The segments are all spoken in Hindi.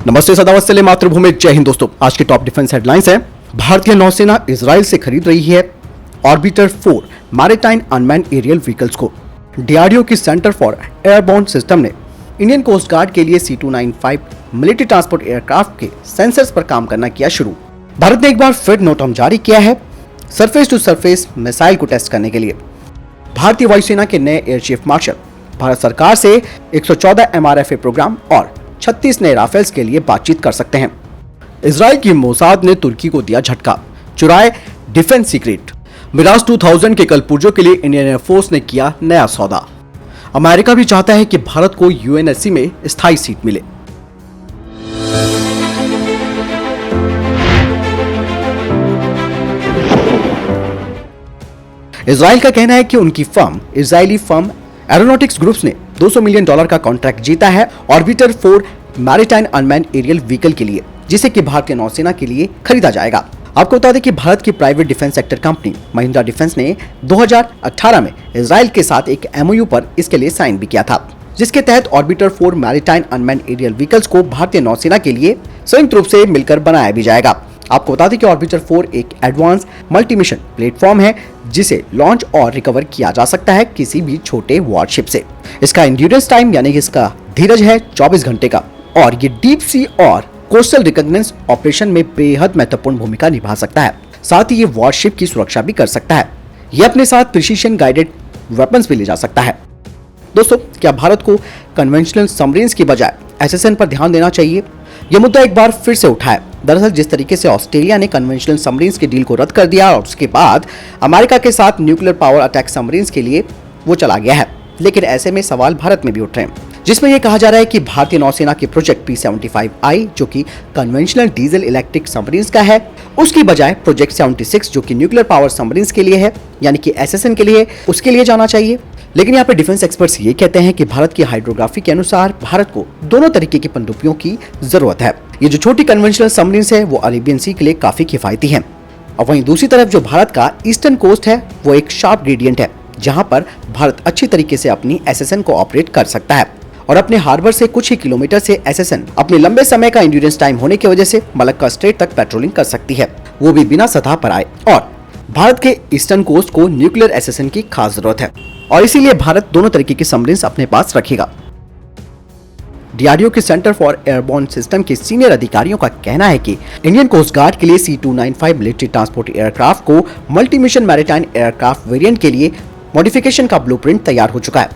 नमस्ते सदावत्सल्य मातृभूमि, जय हिंद दोस्तों। आज की टॉप डिफेंस हेडलाइंस है। भारतीय नौसेना इजराइल से खरीद रही है Orbiter 4 maritime unmanned aerial vehicles को। डीआरडीओ की सेंटर फॉर एयरबोर्न सिस्टम ने इंडियन कोस्ट गार्ड के लिए C295 मिलिट्री ट्रांसपोर्ट एयरक्राफ्ट के सेंसर्स पर काम करना किया शुरू। भारत ने एक बार फिर नोटम जारी किया है सरफेस टू सरफेस मिसाइल को टेस्ट करने के लिए। भारतीय वायुसेना के नए एयर चीफ मार्शल भारत सरकार से 114 MRFA प्रोग्राम और 36 नए राफेल्स के लिए बातचीत कर सकते हैं। इजराइल की मोसाद ने तुर्की को दिया झटका, चुराए डिफेंस सीक्रेट। मिराज 2000 के कलपुर्जों के लिए इंडियन एयरफोर्स ने किया नया सौदा। अमेरिका भी चाहता है कि भारत को UNSC में स्थायी सीट मिले। इजराइल का कहना है कि उनकी इजरायली फर्म एरोनॉटिक्स ग्रुप्स ने $200 मिलियन का कॉन्ट्रैक्ट जीता है Orbiter 4 maritime unmanned aerial vehicle के लिए, जिसे कि भारतीय नौसेना के लिए खरीदा जाएगा। आपको बता दें कि भारत की private defence sector company Mahindra defence ने 2018 में इजराइल के साथ एक MOU पर इसके लिए साइन भी किया था, जिसके तहत Orbiter 4 maritime unmanned aerial vehicles को भारतीय नौसेना के लिए संयुक्त रूप से मिलकर बनाया भी जाएगा। आपको बता दें कि ऑर्बिटर 4 एक एडवांस मल्टी मिशन प्लेटफॉर्म है, जिसे लॉन्च और रिकवर किया जा सकता है किसी भी छोटे वॉरशिप से। इसका एंड्योरेंस टाइम यानी कि इसका धीरज है 24 घंटे का, और ये डीप सी और कोस्टल रिकॉग्निजेंस ऑपरेशन में बेहद महत्वपूर्ण भूमिका निभा सकता है। साथ ही ये वॉरशिप की सुरक्षा भी कर सकता है। ये अपने साथ प्रिसीजन गाइडेड वेपन्स भी ले जा सकता है। दोस्तों, क्या भारत को कन्वेंशनल सबमरीन्स की बजाय SSN पर ध्यान देना चाहिए? यह मुद्दा एक बार फिर से उठा है। दरअसल जिस तरीके से ऑस्ट्रेलिया ने कन्वेंशनल सबमरीन्स के डील को रद्द कर दिया और उसके बाद अमेरिका के साथ न्यूक्लियर पावर अटैक सबमरीन्स के लिए वो चला गया है, लेकिन ऐसे में सवाल भारत में भी उठ रहे हैं, जिसमें यह कहा जा रहा है कि भारतीय नौसेना के प्रोजेक्ट P75I, जो कि कन्वेंशनल डीजल इलेक्ट्रिक सबमरीन्स का है, उसकी बजाय प्रोजेक्ट 76, जो कि न्यूक्लियर पावर सबमरीन्स के लिए है, यानी कि SSN के लिए, उसके लिए जाना चाहिए। लेकिन यहाँ पे डिफेंस एक्सपर्ट्स ये कहते हैं कि भारत की हाइड्रोग्राफी के अनुसार भारत को दोनों तरीके की पनडुब्बियों की जरूरत है। ये जो छोटी कन्वेंशनल सबमरीन्स है वो अरेबियन सी के लिए काफी किफायती है, और वहीं दूसरी तरफ जो भारत का ईस्टर्न कोस्ट है वो एक शार्प ग्रेडियंट है, जहां पर भारत अच्छी तरीके से अपनी SSN को ऑपरेट कर सकता है, और अपने हार्बर से कुछ ही किलोमीटर से SSN अपने लंबे समय का एंड्योरेंस टाइम होने की वजह से मलक्का स्ट्रेट तक पेट्रोलिंग कर सकती है, वो भी बिना सतह पर आए। और भारत के ईस्टर्न कोस्ट को न्यूक्लियर SSN की खास जरूरत है, और इसीलिए भारत दोनों तरीके की सबमरीन्स अपने पास रखेगा। डीआरडीओ के सेंटर फॉर एयरबोर्न सिस्टम के सीनियर अधिकारियों का कहना है कि इंडियन कोस्ट गार्ड के लिए C295 मिलिट्री ट्रांसपोर्ट एयरक्राफ्ट को multi mission maritime aircraft variant के लिए मॉडिफिकेशन का ब्लूप्रिंट तैयार हो चुका है।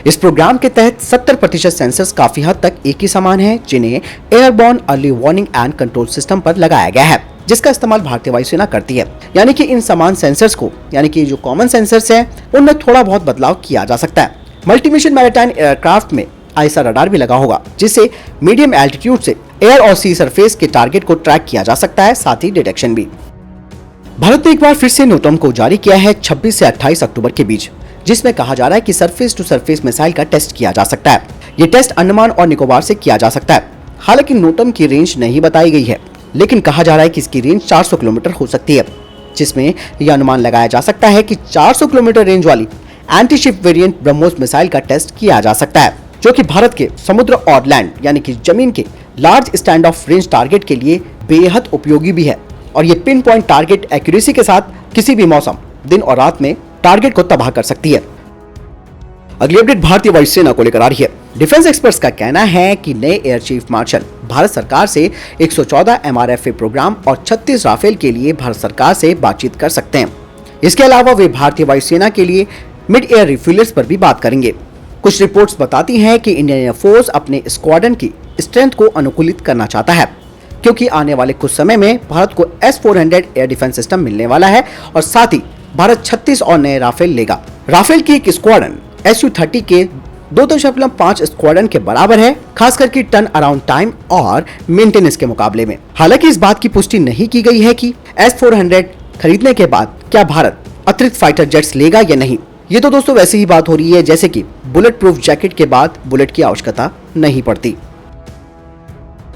इस प्रोग्राम के तहत 70% सेंसर्स काफी हद तक एक ही समान है, जिन्हें airborne early warning and control system पर लगाया गया है, जिसका इस्तेमाल भारतीय वायुसेना करती है। यानी कि इन समान सेंसर्स को, यानी कि जो कॉमन सेंसर्स हैं, उनमें थोड़ा बहुत बदलाव किया जा सकता है। मल्टी मिशन मैरीटाइम एयरक्राफ्ट में ISR रडार भी लगा होगा, जिससे मीडियम एल्टीट्यूड से एयर और सी सरफेस के टारगेट को ट्रैक किया जा सकता है, साथ ही डिटेक्शन भी। भारत ने एक बार फिर से नोटम को जारी किया है 26 से 28 अक्टूबर के बीच, जिसमें कहा जा रहा है कि सरफेस टू सरफेस मिसाइल का टेस्ट किया जा सकता है। ये टेस्ट अंडमान और निकोबार से किया जा सकता है। हालांकि नोटम की रेंज नहीं बताई गई है, लेकिन कहा जा रहा है कि इसकी रेंज 400 किलोमीटर हो सकती है, जिसमें यह अनुमान लगाया जा सकता है कि 400 किलोमीटर रेंज वाली anti ship variant BrahMos missile का टेस्ट किया जा सकता है, जो कि भारत के समुद्र और लैंड यानी कि जमीन के large stand of range target के लिए बेहद उपयोगी भी है, और ये पिन पॉइंट टारगेट एक्यूरेसी के साथ किसी भी मौसम, दिन और रात में टारगेट को तबाह कर सकती है। अगली अपडेट भारतीय वायुसेना को लेकर आ रही है। डिफेंस एक्सपर्ट्स का कहना है कि नए एयर चीफ मार्शल भारत सरकार से 114 MRFA प्रोग्राम और 36 राफेल के लिए भारत सरकार से बातचीत कर सकते हैं। इसके अलावा वे भारतीय वायुसेना के लिए मिड एयर रिफ्यूलर्स पर भी बात करेंगे। कुछ रिपोर्ट्स बताती हैं कि इंडियन एयरफोर्स अपने स्क्वाड्रन की स्ट्रेंथ को अनुकूलित करना चाहता है, क्योंकि आने वाले कुछ समय में भारत को S-400 एयर डिफेंस सिस्टम मिलने वाला है, और साथ ही भारत 36 और नए राफेल लेगा। राफेल की एक स्क्वाड्रन Su-30 के 2.5 स्क्वाड्रन के बराबर है, खास करके टर्न अराउंड टाइम और मेंटेनेंस के मुकाबले में। हालांकि इस बात की पुष्टि नहीं की गई है कि S-400 खरीदने के बाद क्या भारत अतिरिक्त फाइटर जेट्स लेगा या नहीं। ये तो दोस्तों वैसे ही बात हो रही है जैसे कि बुलेट प्रूफ जैकेट के बाद बुलेट की आवश्यकता नहीं पड़ती।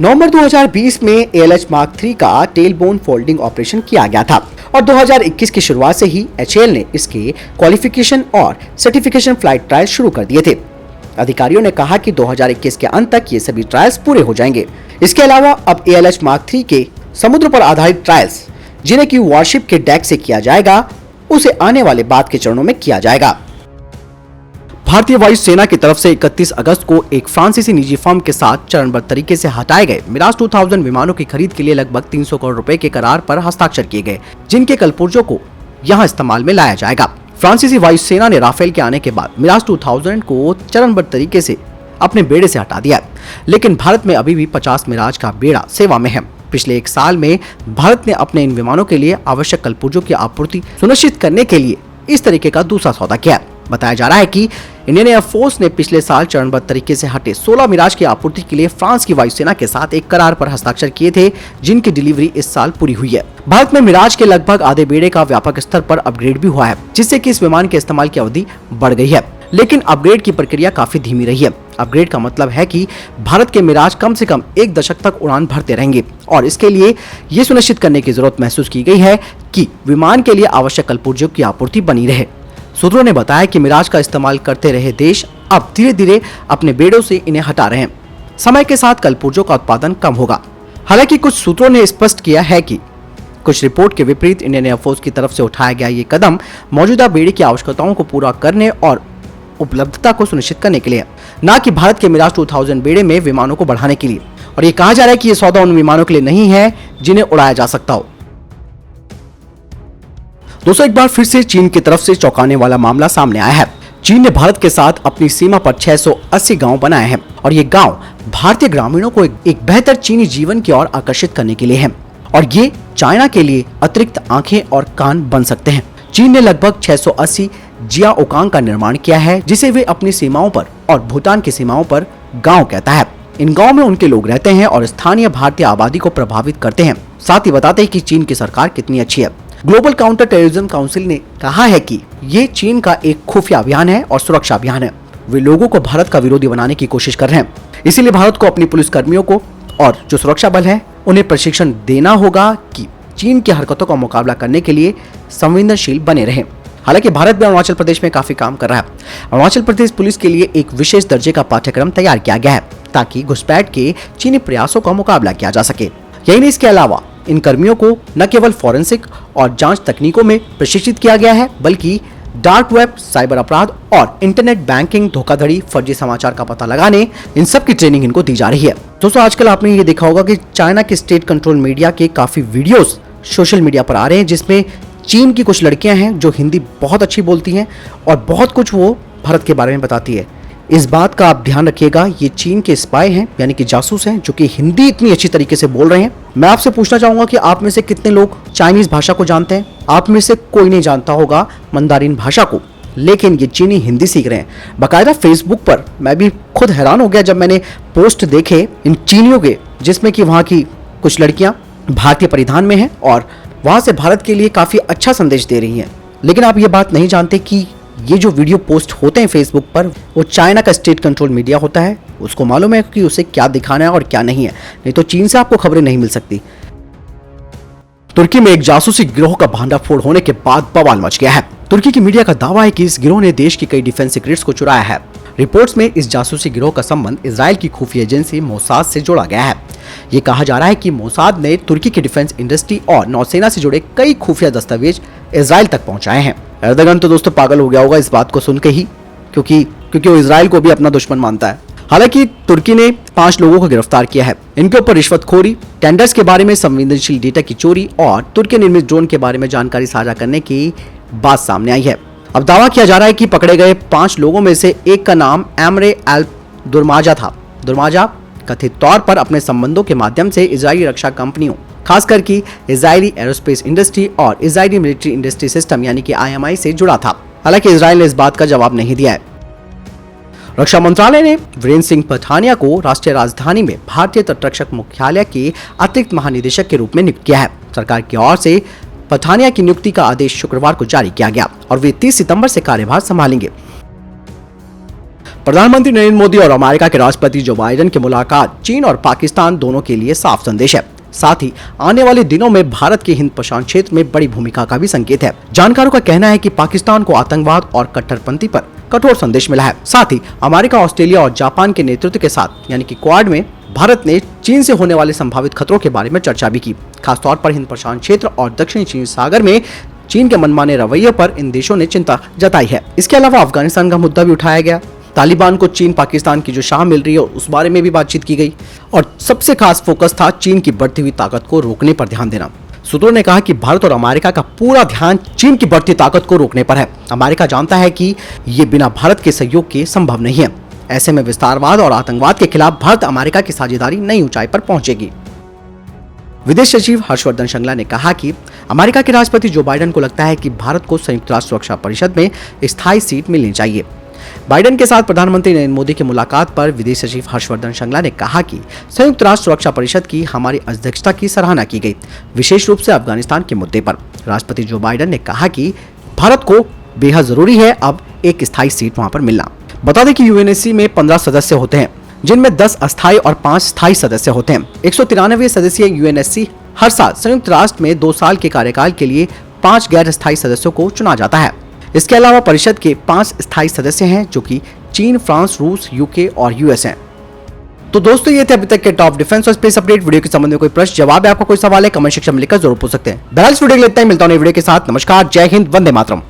नवंबर 2020 में ALH Mark III का टेल बोन फोल्डिंग ऑपरेशन किया गया था, और 2021 की शुरुआत से ही HAL ने इसके क्वालिफिकेशन और सर्टिफिकेशन फ्लाइट ट्रायल शुरू कर दिए थे। अधिकारियों ने कहा कि 2021 के अंत तक ये सभी ट्रायल्स पूरे हो जाएंगे। इसके अलावा अब ALH Mark III के समुद्र पर आधारित ट्रायल्स, जिन्हें की वॉरशिप के डेक से किया जाएगा, उसे आने वाले बाद के चरणों में किया जाएगा। भारतीय वायुसेना की तरफ से 31 अगस्त को एक फ्रांसीसी निजी फर्म के साथ चरणबद्ध तरीके से हटाए गए मिराज 2000 विमानों की खरीद के लिए लगभग 300 करोड़ रुपए के करार पर हस्ताक्षर किए गए, जिनके कलपुर्जों को यहां इस्तेमाल में लाया जाएगा। फ्रांसीसी वायुसेना ने राफेल के आने के बाद मिराज 2000 को चरणबद्ध तरीके से अपने बेड़े से हटा दिया, लेकिन भारत में अभी भी 50 मिराज का बेड़ा सेवा में है। पिछले एक साल में भारत ने अपने इन विमानों के लिए आवश्यक कलपुर्जों की आपूर्ति सुनिश्चित करने के लिए इस तरीके का दूसरा सौदा किया। बताया जा रहा है कि इंडियन एयरफोर्स ने पिछले साल चरणबद्ध तरीके से हटे 16 मिराज की आपूर्ति के लिए फ्रांस की वायुसेना के साथ एक करार पर हस्ताक्षर किए थे, जिनकी डिलीवरी इस साल पूरी हुई है। भारत में मिराज के लगभग आधे बेड़े का व्यापक स्तर पर अपग्रेड भी हुआ है, जिससे कि इस विमान के इस्तेमाल की अवधि बढ़ गई है, लेकिन अपग्रेड की प्रक्रिया काफी धीमी रही है। अपग्रेड का मतलब है कि भारत के मिराज कम से कम 1 दशक तक उड़ान भरते रहेंगे, और इसके लिए ये सुनिश्चित करने की जरूरत महसूस की गई है कि विमान के लिए आवश्यक कलपुर्जों की आपूर्ति बनी रहे। सूत्रों ने बताया कि मिराज का इस्तेमाल करते रहे देश अब धीरे धीरे अपने बेड़ों से इन्हें हटा रहे हैं। समय के साथ कलपुर्जों का उत्पादन कम होगा। हालांकि कुछ सूत्रों ने स्पष्ट किया है कि कुछ रिपोर्ट के विपरीत इंडियन एयरफोर्स की तरफ से उठाया गया ये कदम मौजूदा बेड़े की आवश्यकताओं को पूरा करने और उपलब्धता को सुनिश्चित करने के लिए, न कि भारत के मिराज 2000 बेड़े में विमानों को बढ़ाने के लिए। और ये कहा जा रहा है कि ये सौदा उन विमानों के लिए नहीं है जिन्हें उड़ाया जा सकता हो। दोस्तों, एक बार फिर से चीन की तरफ से चौंकाने वाला मामला सामने आया है। चीन ने भारत के साथ अपनी सीमा पर 680 गांव बनाए हैं, और ये गांव भारतीय ग्रामीणों को एक बेहतर चीनी जीवन की ओर आकर्षित करने के लिए हैं, और ये चाइना के लिए अतिरिक्त आंखें और कान बन सकते हैं। चीन ने लगभग 680 जियाओकांग का निर्माण किया है, जिसे वे अपनी सीमाओं पर और भूटान की सीमाओं पर गांव कहता है। इन गांव में उनके लोग रहते हैं और स्थानीय भारतीय आबादी को प्रभावित करते हैं। साथ ही बताते हैं कि चीन की सरकार कितनी अच्छी है। ग्लोबल काउंटर टेररिज्म काउंसिल ने कहा है कि ये चीन का एक खुफिया अभियान है और सुरक्षा अभियान है। वे लोगों को भारत का विरोधी बनाने की कोशिश कर रहे हैं। इसीलिए भारत को अपनी पुलिस कर्मियों को और जो सुरक्षा बल है उन्हें प्रशिक्षण देना होगा कि चीन की हरकतों का मुकाबला करने के लिए संवेदनशील बने रहें। हालांकि भारत भी अरुणाचल प्रदेश में काफी काम कर रहा है। अरुणाचल प्रदेश पुलिस के लिए एक विशेष दर्जे का पाठ्यक्रम तैयार किया गया है, ताकि घुसपैठ के चीनी प्रयासों का मुकाबला किया जा सके। यही नहीं, इसके अलावा इन कर्मियों को न केवल फॉरेंसिक और जांच तकनीकों में प्रशिक्षित किया गया है, बल्कि डार्क वेब, साइबर अपराध और इंटरनेट बैंकिंग, धोखाधड़ी, फर्जी समाचार का पता लगाने, इन सब की ट्रेनिंग इनको दी जा रही है। दोस्तों, आजकल आपने ये देखा होगा कि चाइना के स्टेट कंट्रोल मीडिया के काफी वीडियोस सोशल मीडिया पर आ रहे हैं, जिसमें चीन की कुछ लड़कियां हैं जो हिंदी बहुत अच्छी बोलती हैं और बहुत कुछ वो भारत के बारे में बताती है। इस बात का आप ध्यान रखिएगा, ये चीन के स्पाई हैं, यानी कि जासूस हैं, जो कि हिंदी इतनी अच्छी तरीके से बोल रहे हैं। मैं आपसे पूछना चाहूंगा कि आप में से कितने लोग चाइनीज भाषा को जानते हैं? आप में से कोई नहीं जानता होगा मंदारिन भाषा को, लेकिन ये चीनी हिंदी सीख रहे हैं। बाकायदा फेसबुक पर मैं भी खुद हैरान हो गया जब मैंने पोस्ट देखे इन चीनियों के, जिसमें कि वहाँ की कुछ लड़कियां भारतीय परिधान में हैं और वहां से भारत के लिए काफी अच्छा संदेश दे रही हैं। लेकिन आप ये बात नहीं जानते कि ये जो वीडियो पोस्ट होते हैं फेसबुक पर, वो चाइना का स्टेट कंट्रोल मीडिया होता है। उसको मालूम है कि उसे क्या दिखाना है और क्या नहीं है, नहीं तो चीन से आपको खबरें नहीं मिल सकती। तुर्की में एक जासूसी गिरोह का भांडाफोड़ होने के बाद बवाल मच गया है। तुर्की की मीडिया का दावा है कि इस गिरोह ने देश की कई डिफेंस सीक्रेट्स को चुराया है। रिपोर्ट्स में इस जासूसी गिरोह का संबंध इजराइल की खुफिया एजेंसी मोसाद से जोड़ा गया है। ये कहा जा रहा है कि मोसाद ने तुर्की की डिफेंस इंडस्ट्री और नौसेना से जुड़े कई खुफिया दस्तावेज इजराइल तक पहुंचाए हैं। एर्दोगन तो दोस्तों पागल हो गया होगा इस बात को सुन के ही, क्योंकि वो इजराइल को भी अपना दुश्मन मानता है। हालांकि तुर्की ने 5 लोगों को गिरफ्तार किया है। इनके ऊपर रिश्वतखोरी, टेंडर्स के बारे में संवेदनशील डेटा की चोरी और तुर्की निर्मित ड्रोन के बारे में जानकारी साझा करने की बात सामने आई है। अब दावा किया जा रहा है कि पकड़े गए 5 लोगों में से एक का नाम एमरे एल दुर्माजा था। दुर्माजा कथित तौर पर अपने संबंधों के माध्यम से इजरायली रक्षा कंपनियों, खासकर की इजरायली एरोस्पेस इंडस्ट्री और इजरायली मिलिट्री इंडस्ट्री सिस्टम यानी कि IMI से जुड़ा था। हालांकि इजराइल ने इस बात का जवाब नहीं दिया है। रक्षा मंत्रालय ने वीरेंद्र सिंह पठानिया को राष्ट्रीय राजधानी में भारतीय तटरक्षक मुख्यालय के अतिरिक्त महानिदेशक के रूप में नियुक्त किया है। सरकार की ओर से पठानिया की नियुक्ति का आदेश शुक्रवार को जारी किया गया और वे 30 सितंबर से कार्यभार संभालेंगे। प्रधानमंत्री नरेंद्र मोदी और अमेरिका के राष्ट्रपति जो बाइडेन की मुलाकात चीन और पाकिस्तान दोनों के लिए साफ संदेश है। साथ ही आने वाले दिनों में भारत के हिंद प्रशांत क्षेत्र में बड़ी भूमिका का भी संकेत है। जानकारों का कहना है कि पाकिस्तान को आतंकवाद और कट्टरपंथी पर कठोर संदेश मिला है। साथ ही अमेरिका, ऑस्ट्रेलिया और जापान के नेतृत्व के साथ यानी कि क्वाड में भारत ने चीन से होने वाले संभावित खतरों के बारे में चर्चा भी की। खासतौर पर हिंद प्रशांत क्षेत्र और दक्षिणी चीन सागर में चीन के मनमाने रवैये पर इन देशों ने चिंता जताई है। इसके अलावा अफगानिस्तान का मुद्दा भी उठाया गया। तालिबान को चीन पाकिस्तान की जो शाह मिल रही है उस बारे में भी बातचीत की गई और सबसे खास फोकस था चीन की बढ़ती हुई ताकत को रोकने पर ध्यान देना। सूत्रों ने कहा कि भारत और अमेरिका का पूरा ध्यान चीन की बढ़ती ताकत को रोकने पर है। अमेरिका जानता है कि ये बिना भारत के सहयोग के संभव नहीं है। ऐसे में विस्तारवाद और आतंकवाद के खिलाफ भारत अमेरिका की साझेदारी नई ऊंचाई पर पहुंचेगी। विदेश सचिव हर्षवर्धन श्रृंगला ने कहा कि अमेरिका के राष्ट्रपति जो बाइडेन को लगता है कि भारत को संयुक्त राष्ट्र सुरक्षा परिषद में स्थायी सीट मिलनी चाहिए। बाइडेन के साथ प्रधानमंत्री नरेंद्र मोदी की मुलाकात पर विदेश सचिव हर्षवर्धन श्रृंगला ने कहा कि संयुक्त राष्ट्र सुरक्षा परिषद की हमारी अध्यक्षता की सराहना की गई, विशेष रूप से अफगानिस्तान के मुद्दे पर। राष्ट्रपति जो बाइडेन ने कहा कि भारत को बेहद जरूरी है अब एक स्थायी सीट वहां पर मिलना। बता दें कि यूएनएससी में 15 सदस्य होते हैं, जिनमें 10 अस्थायी और 5 स्थायी सदस्य होते हैं। 193 सदस्यीय यूएनएससी हर साल संयुक्त राष्ट्र में 2 साल के कार्यकाल के लिए 5 गैर स्थायी सदस्यों को चुना जाता है। इसके अलावा परिषद के 5 स्थायी सदस्य हैं जो कि चीन, फ्रांस, रूस, यूके और यूएस हैं। तो दोस्तों ये थे अभी तक के टॉप डिफेंस और स्पेस अपडेट। वीडियो के संबंध में कोई प्रश्न, जवाब है, आपका कोई सवाल है, कमेंट सेक्शन में लिखकर जरूर पूछ सकते हैं। बहरहाल वीडियो के लिए इतना ही, मिलता हूं नई वीडियो के साथ। नमस्कार, जय हिंद, वंदे मातरम।